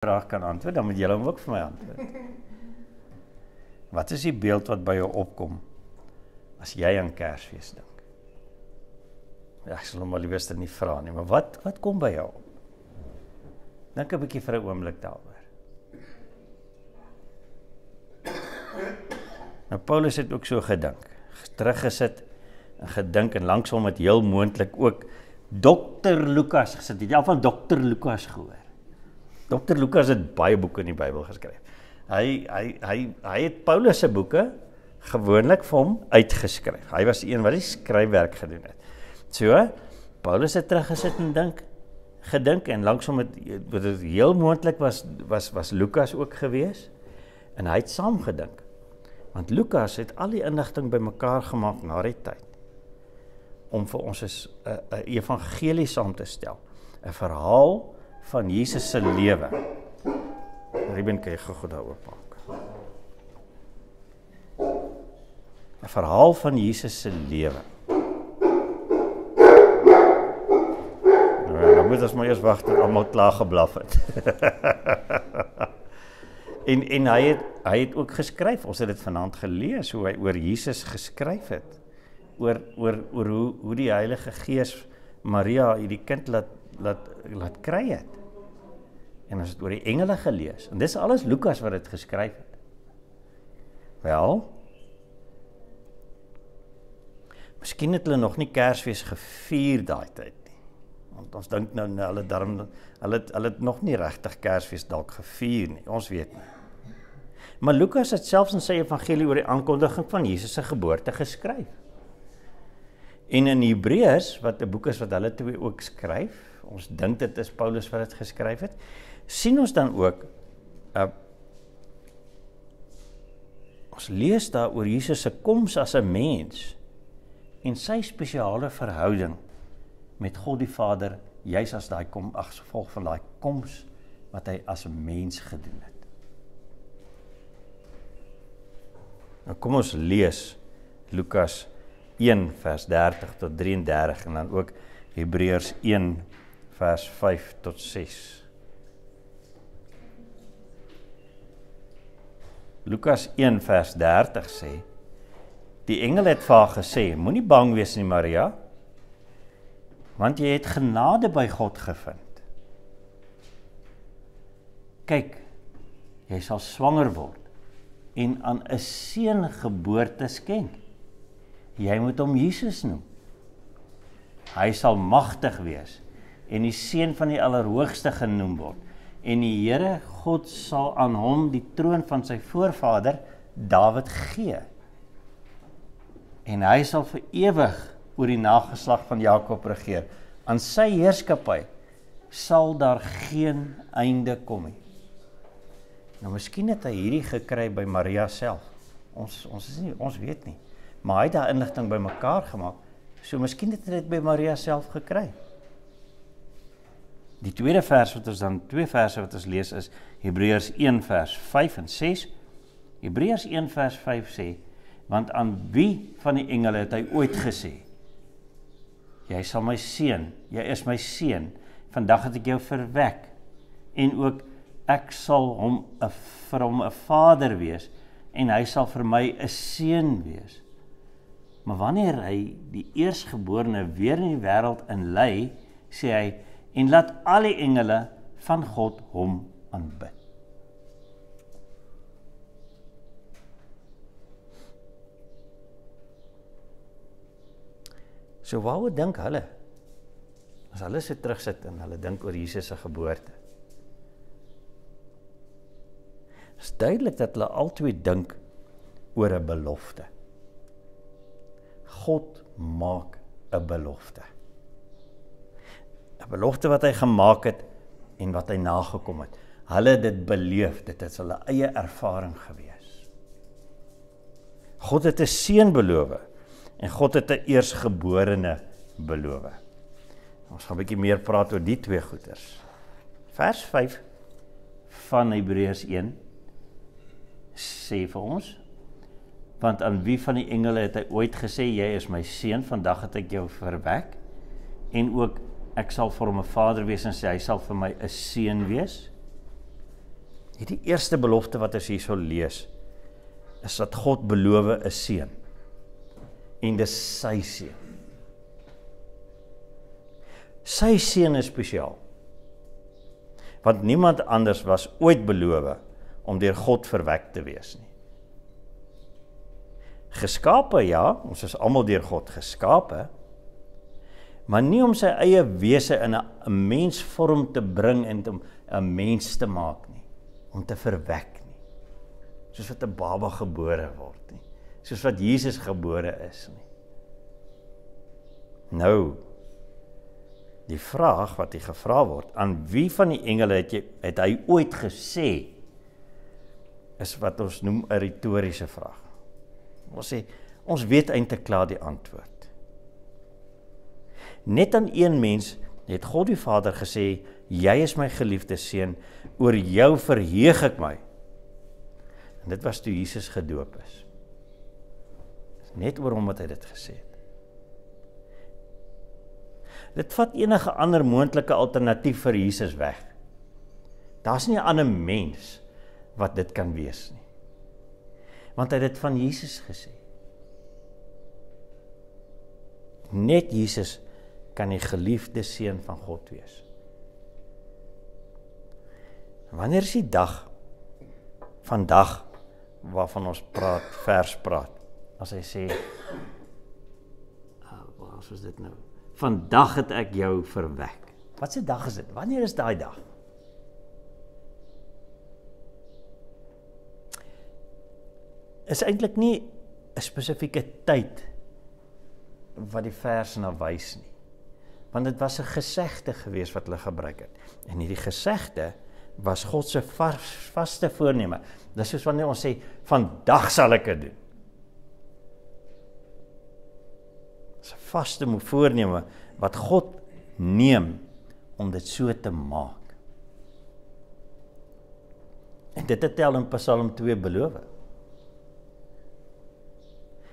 vraag kan antwoord, dan moet julle hom ook vir my antwoord. Wat is die beeld wat by jou opkom as jy aan Kersfees dink? Ja, ek sal hom maar liewer nie vra nie, maar wat kom by jou op? Dink 'n bietjie vir 'n oomblik daaroor. Nou Paulus het ook so gedink, teruggesit en gedink en langsom het heel moontlik ook Dr. Lukas gesit. Het jy al van Dr. Lukas gehoor? Dr. Lukas het baie boeke in die Bybel geskryf. Hy het Paulus se boeke gewoonlik vir hom uitgeskryf. Hy was die een wat die skryfwerk gedoen het. So, Paulus het teruggesit en gedink en langsom het heel moontlik was Lukas ook gewees en hy het saam gedink. Want Lukas het al die inligting bymekaar gemaak na die tyd om vir ons 'n evangelie saam te stel. 'n Verhaal van Jesus se lewe. Ruben, kan jy gou daar oopmaak? 'n Verhaal van Jesus se lewe. Nou moet ons maar eers wag tot almal klaar geblaf het. en hy het ook geskryf. Ons het dit vanaand gelees hoe hy oor Jesus geskryf het. Oor hoe die Heilige Gees Maria hierdie kind laat kry het. En ons het oor die engele gelees. En dis alles Lukas wat dit geskryf het. Wel, miskien het hulle nog nie Kersfees gevier daai tyd nie. Want ons dink nou hulle het nog nie regtig Kersfees dalk gevier nie. Ons weet nie. Maar Lukas het selfs in sy evangelie oor die aankondiging van Jesus se geboorte geskryf. En in Hebreërs, wat 'n boek is wat hulle twee ook skryf, ons dink dit is Paulus wat dit geskryf het, sien ons dan ook, ons lees daar oor Jesus se koms as 'n mens, en sy spesiale verhouding met God die Vader, juis as gevolg van daai koms, wat hy as 'n mens gedoen het. Nou kom ons lees Lukas 1 vers 30 tot 33 en dan ook Hebreërs 1 vers 5 tot 6. Lukas 1 vers 30 sê, die engel het vir haar gesê, moenie bang wees nie Maria, want jy het genade by God gevind. Kyk, jy sal swanger word en aan 'n seun geboorte skenk. Jy moet hom Jesus noem. Hy sal magtig wees en die seun van die Allerhoogste genoem word. En die Here God sal aan hom die troon van sy voorvader Dawid gee. En hy sal vir ewig oor die nageslag van Jakob regeer. Aan sy heerskappy sal daar geen einde kom nie. Nou miskien het hy hierdie gekry by Maria self. Ons weet nie. Maar hy het daar inligting bymekaar gemaak. So miskien het hy dit by Maria self gekry. Die twee verse wat ons lees is Hebreërs 1 vers 5 en 6. Hebreërs 1 vers 5 sê, want aan wie van die engele het hy ooit gesê, jy sal my seun, jy is my seun, vandag het ek jou verwek, en ook ek sal vir hom 'n vader wees, en hy sal vir my 'n seun wees. Maar wanneer hy die eerstgeborene weer in die wêreld inlei, sê hy, en laat al die engele van God hom aanbid. So waaroor dink hulle? As hulle so terugsit en hulle dink oor Jesus se geboorte. Het is duidelik dat hulle albei dink oor 'n belofte. God maak 'n belofte. 'n Belofte wat hy gemaak het en wat hy nagekom het. Hulle het dit beleef, dit is hulle eie ervaring gewees. God het 'n seun beloof en God het 'n eersgeborene beloof. Ons gaan 'n bietjie meer praat oor die twee goeters. Vers 5 van Hebreërs 1 sê vir ons, want aan wie van die engele het hy ooit gesê, jy is my seun, vandag het ek jou verwek, en ook ek sal vir hom 'n vader wees en sê hy sal vir my 'n seun wees. Die eerste belofte wat ons hierso lees, is dat God beloof 'n seun. En dis sy seun. Sy seun is spesiaal. Want niemand anders was ooit beloof om deur God verwek te wees nie. Geskape, ja, ons is almal deur God geskape, maar nie om sy eie wese in 'n mensvorm te bring en om 'n mens te maak nie, om te verwek nie. Soos wat 'n baba gebore word nie, soos wat Jesus gebore is nie. Nou, die vraag wat hier gevra word, aan wie van die engele het hy ooit gesê, is wat ons noem 'n retoriese vraag. Ons sê, ons weet eintlik klaar die antwoord. Net aan een mens het God die Vader gesê, jy is my geliefde seun, oor jou verheug ek my. En dit was toe Jesus gedoop is. Net oor hom wat hy dit gesê het. Dit vat enige ander moontlike alternatief vir Jesus weg. Daar's nie 'n ander mens wat dit kan wees nie. Want hy het dit van Jesus gesê. Net Jesus kan die geliefde seun van God wees. Wanneer is die dag, vandag, waarvan ons vers praat, as hy sê, waar is dit nou? Vandag het ek jou verwek. Wat se dag is dit? Wanneer is daai dag? Is eintlik nie 'n spesifieke tyd wat die vers na wys nie. Want dit was 'n gesegde gewees wat hulle gebruik het. En hierdie gesegde was God se vaste voorneme. Dis soos wanneer ons sê, vandag sal ek dit doen. Dis 'n vaste voorneme wat God neem om dit so te maak. En dit het tel in Psalm 2 beloof.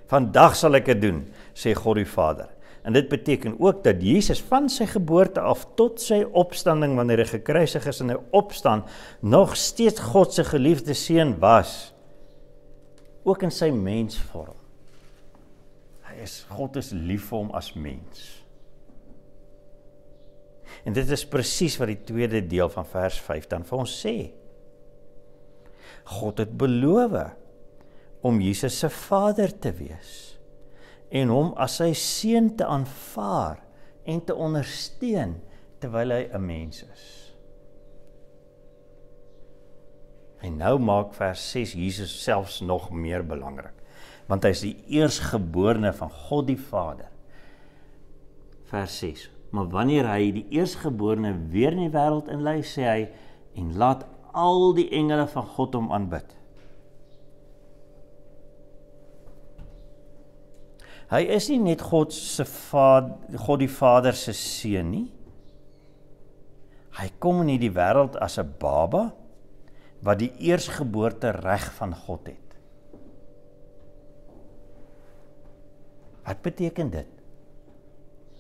Vandag sal ek dit doen, sê God die Vader. En dit beteken ook dat Jesus van sy geboorte af tot sy opstanding, wanneer hy gekruisig is en hy opstaan, nog steeds God se geliefde seun was, ook in sy mensvorm. God is lief vir hom as mens. En dit is presies wat die tweede deel van vers 5 dan vir ons sê. God het beloof om Jesus se Vader te wees en hom as sy seun te aanvaar en te ondersteun terwyl hy 'n mens is. En nou maak vers 6 Jesus selfs nog meer belangrik, want hy is die eersgeborene van God die Vader. Vers 6, maar wanneer hy die eersgeborene weer in die wêreld inlei, sê hy, en laat al die engele van God hom aanbid. Hy is nie net God die Vader se seun nie. Hy kom in hierdie wêreld as 'n baba wat die eersgeboorte reg van God het. Wat beteken dit?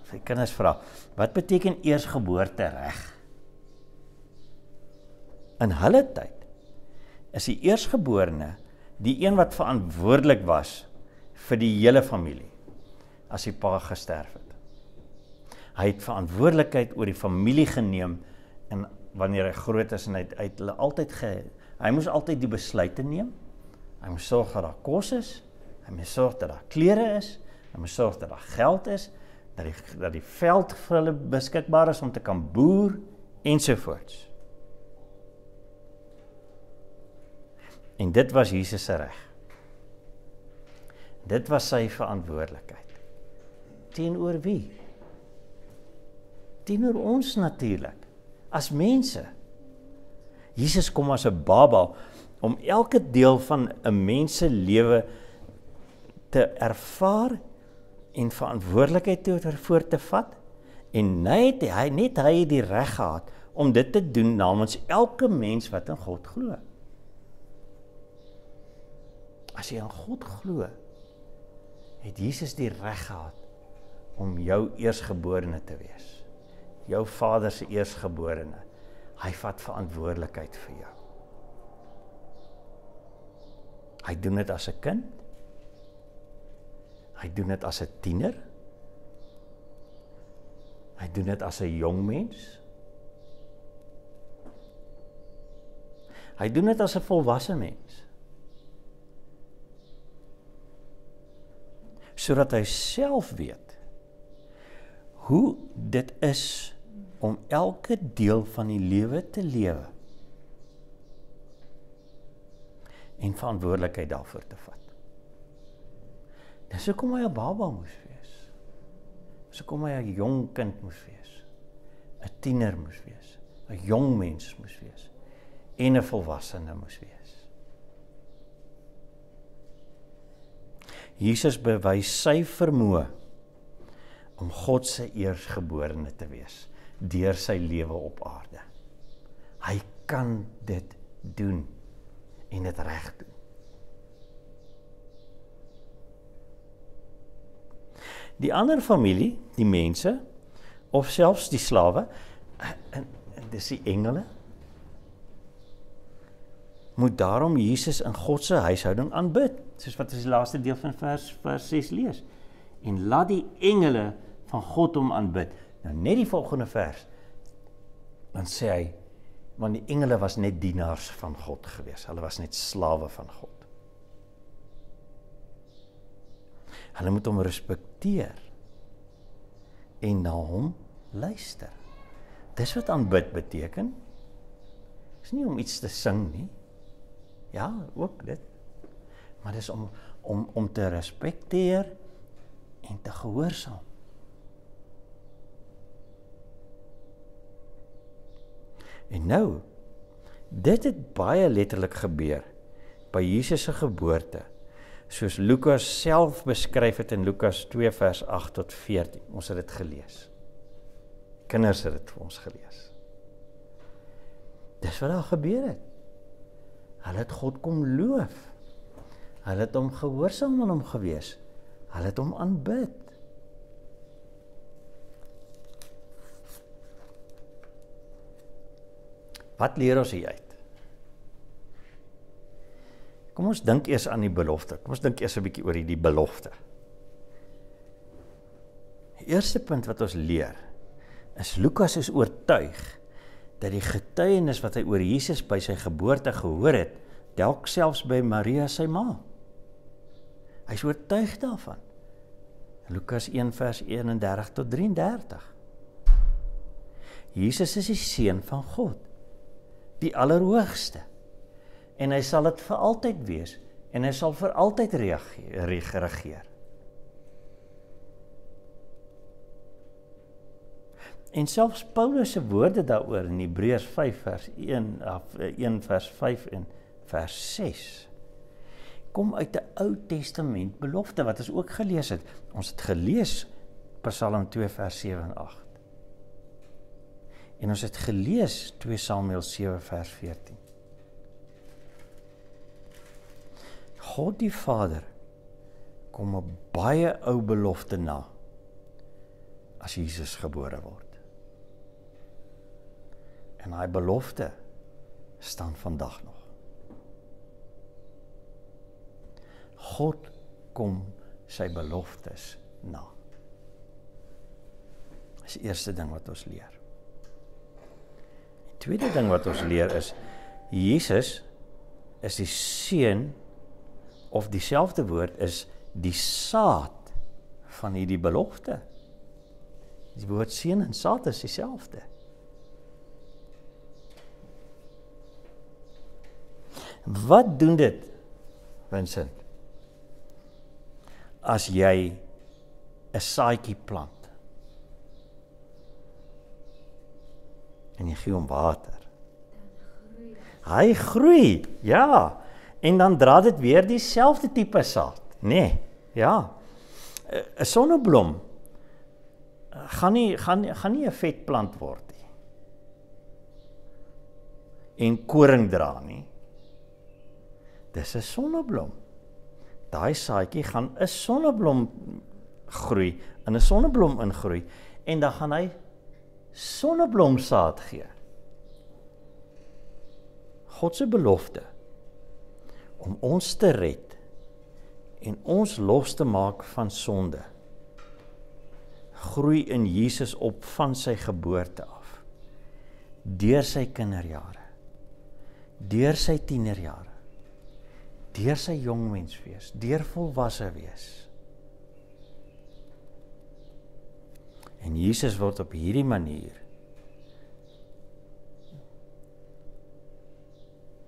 As jy kinders vra, wat beteken eersgeboorte reg? In hulle tyd is die eersgeborene die een wat verantwoordelik was vir die hele familie, as die pa gesterf het. Hy het verantwoordelikheid oor die familie geneem, en wanneer hy groot is, en hy moes altyd die besluite neem, hy moes sorg dat daar kos is, hy moes sorg dat daar klere is, hy moes sorg dat daar geld is, dat die veld vir hulle beskikbaar is om te kan boer, ensovoorts. En dit was Jesus se reg. Dit was sy verantwoordelikheid. Teenoor wie? Teenoor ons natuurlik, as mense. Jesus kom as 'n baba om elke deel van 'n mens se lewe te ervaar en verantwoordelikheid voor te vat, en net hy het die reg gehad om dit te doen namens elke mens wat in God glo. As jy in God glo, het Jesus die reg gehad om jou eersgeborene te wees. Jou Vader se eersgeborene. Hy vat verantwoordelikheid vir jou. Hy doen dit as 'n kind. Hy doen dit as 'n tiener. Hy doen dit as 'n jong mens. Hy doen dit as 'n volwasse mens. Sodat hy self weet hoe dit is om elke deel van die lewe te lewe en verantwoordelikheid daarvoor te vat. Dis hoekom hy 'n baba moes wees. Dis hoekom hy 'n jong kind moes wees. 'n Tiener moes wees. 'n Jong mens moes wees. En 'n volwassene moes wees. Jesus bewys sy vermoë om God se eersgeborene te wees deur sy lewe op aarde. Hy kan dit doen en dit reg doen. Die ander familie, die mense, of selfs die slawe, en dis die engele, moet daarom Jesus in God se huishouding aanbid, soos wat ons die laaste deel van vers 6 lees. En laat die engele van God hom aanbid. Nou net die volgende vers, dan sê hy, want die engele was net dienaars van God gewees, hulle was net slawe van God. Hulle moet hom respekteer en na hom luister. Dis wat aanbid beteken. Dis nie om iets te sing nie. Ja, ook dit. Maar dis om te respekteer en te gehoorsaam. En nou, dit het baie letterlik gebeur by Jesus se geboorte, soos Lukas self beskryf het in Lukas 2 vers 8 tot 14. Ons het dit gelees. Kinders het dit vir ons gelees. Dis wat daar gebeur het. Hulle het God kom loof. Hulle het hom gehoorsaam aan hom gewees. Hulle het hom aanbid. Wat leer ons hier uit? Kom ons dink eers aan die belofte. Kom ons dink eers 'n bietjie oor die belofte. Die eerste punt wat ons leer, is Lukas is oortuig dat die getuienis wat hy oor Jesus by sy geboorte gehoor het, dalk selfs by Maria sy ma. Hy is oortuig daarvan. Lukas 1 vers 31 tot 33. Jesus is die seun van God, die Allerhoogste. En hy sal dit vir altyd wees, en hy sal vir altyd regeer. En selfs Paulus se woorde daaroor in Hebreërs 5 vers 1 vers 5 en vers 6, kom uit 'n Ou Testament belofte, wat ons ook gelees het. Ons het gelees Psalm 2 vers 7 en 8. En ons het gelees 2 Samuel 7 vers 14. God die Vader kom 'n baie ou belofte na as Jesus gebore word. En daai belofte staan vandag nog. God kom sy beloftes na. Dis die eerste ding wat ons leer. Die tweede ding wat ons leer is, Jesus is die seun, of dieselfde woord is die saad van hierdie belofte. Die woord seun en saad is dieselfde. Wat doen dit, Vincent, as jy 'n saadjie plant en jy gee hom water? Hy groei, ja. En dan dra dit weer dieselfde tipe saad, nee, ja. 'n sonneblom gaan nie 'n vetplant word nie. En koring dra nie. Dis 'n sonneblom. Daai saadjie gaan 'n sonneblom groei, in 'n sonneblom ingroei, en dan gaan hy sonneblomsaad gee. God se belofte om ons te red en ons los te maak van sonde, groei in Jesus op van sy geboorte af, deur sy kinderjare, deur sy tienerjare, deur sy jongmens wees, deur volwasse wees. En Jesus word op hierdie manier,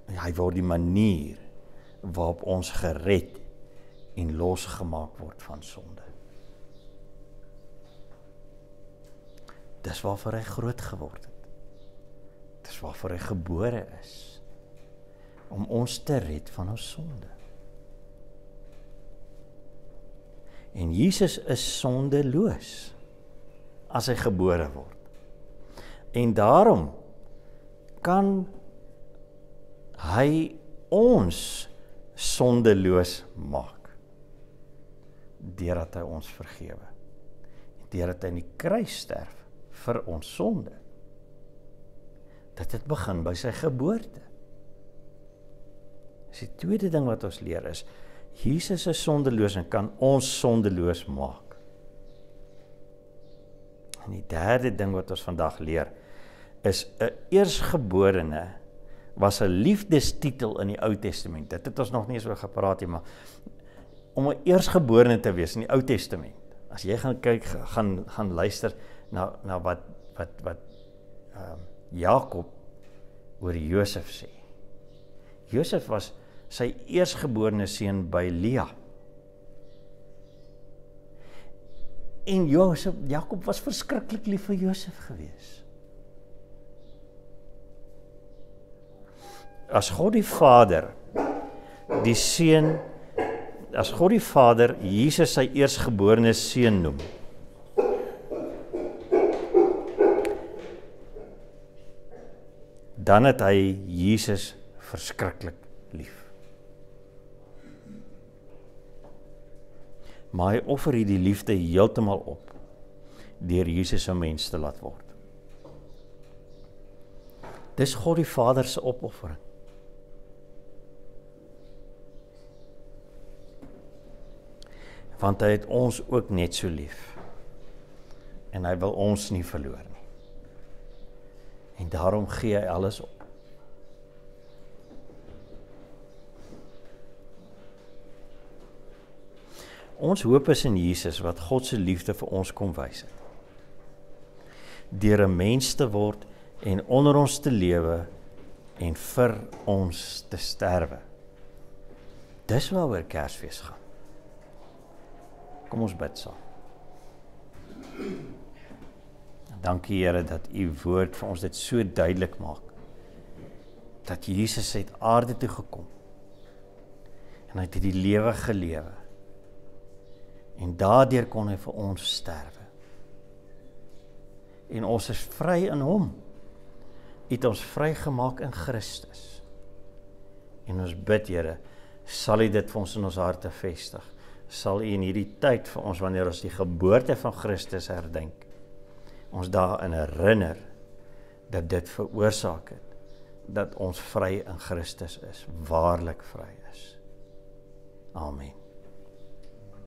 hy word die manier waarop ons gered en losgemaak word van sonde. Dis waarvoor hy groot geword het. Dis waarvoor hy gebore is, om ons te red van ons sonde. En Jesus is sondeloos as hy gebore word. En daarom kan hy ons sondeloos maak, deurdat hy ons vergewe, deurdat hy in die kruis sterf vir ons sonde. Dit het begin by sy geboorte. Dis die tweede ding wat ons leer is, Jesus is sondeloos en kan ons sondeloos maak. En die derde ding wat ons vandag leer, is 'n eersgeborene was 'n liefdestitel in die Ou Testament. Dit het ons nog nie eens oor gepraat nie, maar om 'n eersgeborene te wees in die Ou Testament. As jy gaan kyk, gaan luister na wat Jakob oor Josef sê. Josef was sy eersgeborene seun by Lea. En Jakob was verskriklik lief vir Josef gewees. As God die Vader Jesus sy eersgeborene seun noem, dan het hy Jesus verskriklik lief. Maar hy offer hierdie liefde heeltemal op, deur Jesus 'n mens te laat word. Dis God die Vader se opoffering. Want hy het ons ook net so lief. En hy wil ons nie verloor nie. En daarom gee hy alles op. Ons hoop is in Jesus wat God se liefde vir ons kom wys het. Deur 'n mens te word en onder ons te lewe en vir ons te sterwe. Dis waaroor Kersfees gaan. Kom ons bid saam. Dankie Here dat U woord vir ons dit so duidelik maak. Dat Jesus het aarde toe gekom. En hy het die lewe gelewe. En daardeur kon hy vir ons sterwe. En ons is vry in hom. U het ons vrygemaak in Christus. En ons bid Here, sal U dit vir ons in ons harte vestig. Sal U in hierdie tyd vir ons, wanneer ons die geboorte van Christus herdenk, ons daarin herinner, dat dit veroorsaak het, dat ons vry in Christus is, waarlik vry is. Amen.